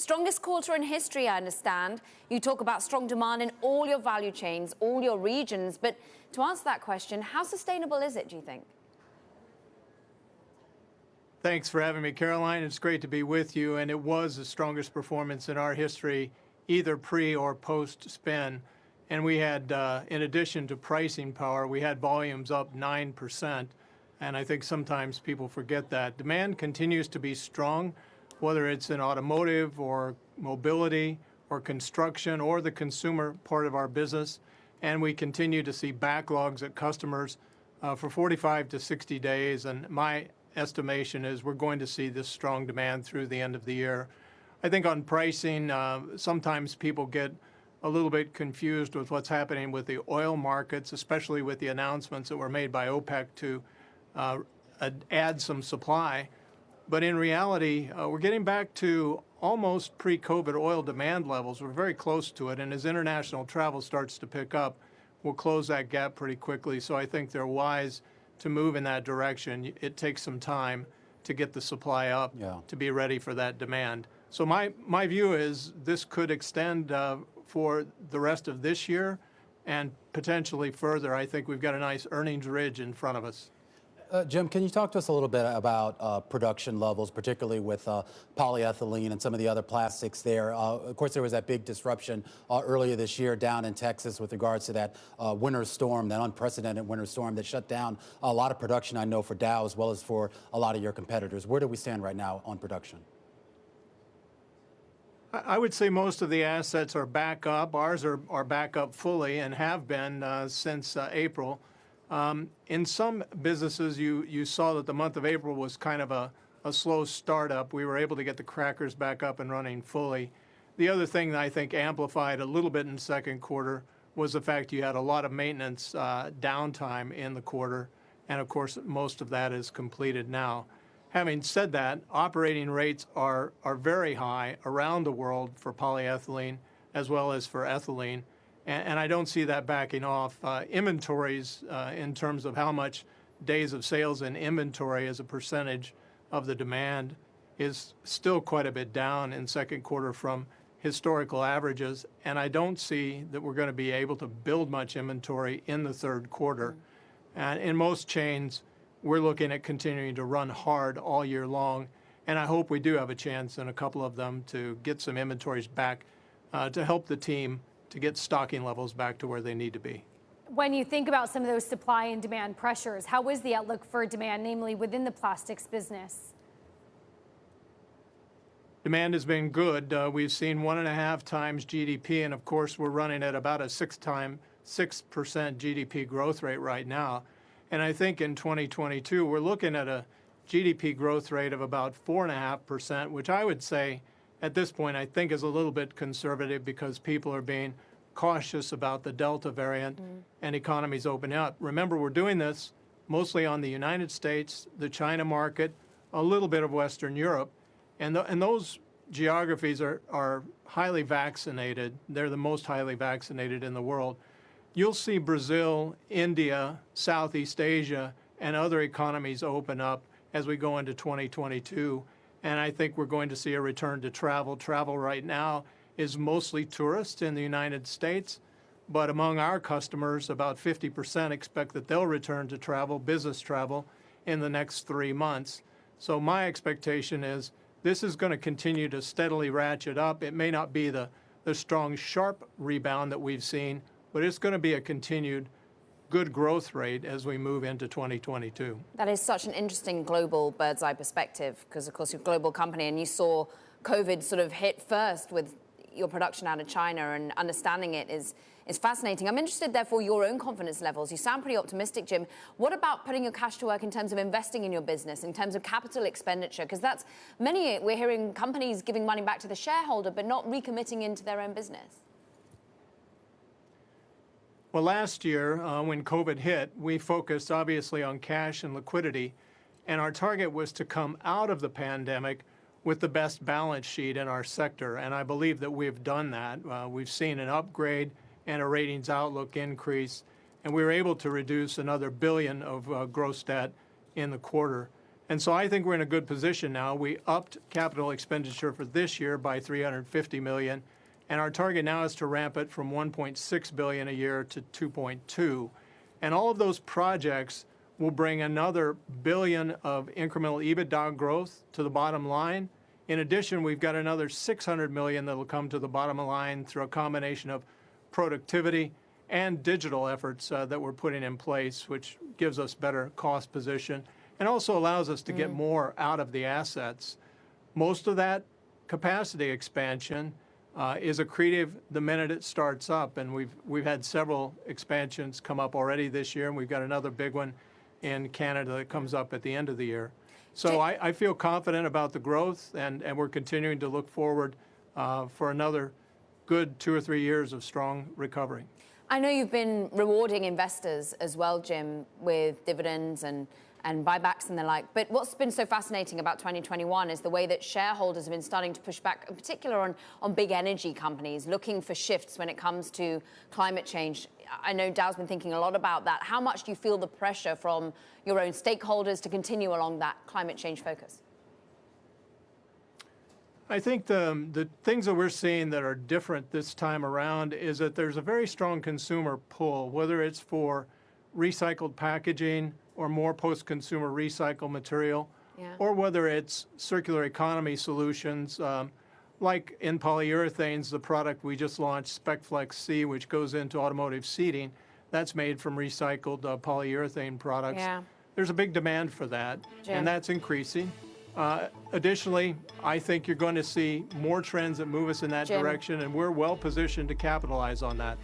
Strongest quarter in history, I understand. You talk about strong demand in all your value chains, all your regions. But to answer that question, how sustainable is it, do you think? Thanks for having me, Caroline. It's great to be with you. And it was the strongest performance in our history, either pre or post-spin. And we had, in addition to pricing power, we had volumes up 9%. And I think sometimes people forget that. Demand continues to be strong, whether it's in automotive or mobility or construction or the consumer part of our business. And we continue to see backlogs at customers for 45 to 60 days. And my estimation is we're going to see this strong demand through the end of the year. I think on pricing, sometimes people get a little bit confused with what's happening with the oil markets, especially with the announcements that were made by OPEC to add some supply. But in reality, we're getting back to almost pre-COVID oil demand levels. We're very close to it. And as international travel starts to pick up, we'll close that gap pretty quickly. So I think they're wise to move in that direction. It takes some time to get the supply up to be ready for that demand. So my view is this could extend for the rest of this year and potentially further. I think we've got a nice earnings ridge in front of us. Jim, can you talk to us a little bit about production levels, particularly with polyethylene and some of the other plastics there? Of course, there was that big disruption earlier this year down in Texas with regards to that winter storm, that unprecedented winter storm that shut down a lot of production, I know, for Dow as well as for a lot of your competitors. Where do we stand right now on production? I would say most of the assets are back up. Ours are back up fully and have been since April. In some businesses, you saw that the month of April was kind of a slow startup. We were able to get the crackers back up and running fully. The other thing that I think amplified a little bit in the second quarter was the fact you had a lot of maintenance downtime in the quarter. And of course, most of that is completed now. Having said that, operating rates are very high around the world for polyethylene as well as for ethylene. And I don't see that backing off. Inventories in terms of how much days of sales in inventory as a percentage of the demand is still quite a bit down in second quarter from historical averages. And I don't see that we're going to be able to build much inventory in the third quarter. And in most chains, we're looking at continuing to run hard all year long. And I hope we do have a chance in a couple of them to get some inventories back to help the team to get stocking levels back to where they need to be. When you think about some of those supply and demand pressures, how is the outlook for demand, namely within the plastics business? Demand has been good. We've seen 1.5 times GDP, and of course, we're running at about a 6% GDP growth rate right now. And I think in 2022, we're looking at a GDP growth rate of about 4.5%, which I would say at this point, I think is a little bit conservative because people are being cautious about the Delta variant and economies opening up. Remember, we're doing this mostly on the United States, the China market, a little bit of Western Europe. And those geographies are highly vaccinated. They're the most highly vaccinated in the world. You'll see Brazil, India, Southeast Asia, and other economies open up as we go into 2022. And I think we're going to see a return to travel. Travel right now is mostly tourists in the United States. But among our customers, about 50% expect that they'll return to travel, business travel, in the next 3 months. So my expectation is this is going to continue to steadily ratchet up. It may not be the strong, sharp rebound that we've seen, but it's going to be a continued good growth rate as we move into 2022. That is such an interesting global bird's eye perspective because, of course, you're a global company and you saw COVID sort of hit first with your production out of China, and understanding it is fascinating. I'm interested, therefore, your own confidence levels. You sound pretty optimistic, Jim. What about putting your cash to work in terms of investing in your business, in terms of capital expenditure? Because that's we're hearing companies giving money back to the shareholder but not recommitting into their own business. Well, last year, when COVID hit, we focused obviously on cash and liquidity, and our target was to come out of the pandemic with the best balance sheet in our sector, and I believe that we've done that. We've seen an upgrade and a ratings outlook increase, and we were able to reduce another $1 billion of gross debt in the quarter. And so I think we're in a good position now. We upped capital expenditure for this year by $350 million, and our target now is to ramp it from $1.6 billion a year to $2.2. And all of those projects will bring another billion of incremental EBITDA growth to the bottom line. In addition, we've got another $600 million that will come to the bottom line through a combination of productivity and digital efforts that we're putting in place, which gives us better cost position and also allows us to get more out of the assets. Most of that capacity expansion is accretive the minute it starts up, and we've had several expansions come up already this year, and we've got another big one in Canada that comes up at the end of the year. So I feel confident about the growth, and we're continuing to look forward for another good 2 or 3 years of strong recovery. I know you've been rewarding investors as well, Jim, with dividends and buybacks and the like. But what's been so fascinating about 2021 is the way that shareholders have been starting to push back, in particular on big energy companies, looking for shifts when it comes to climate change. I know Dow's been thinking a lot about that. How much do you feel the pressure from your own stakeholders to continue along that climate change focus? I think the things that we're seeing that are different this time around is that there's a very strong consumer pull, whether it's for recycled packaging or more post-consumer recycled material, or whether it's circular economy solutions, like in polyurethanes, the product we just launched, SpecFlex C, which goes into automotive seating, that's made from recycled polyurethane products. There's a big demand for that, and that's increasing. Additionally, I think you're going to see more trends that move us in that direction, and we're well positioned to capitalize on that.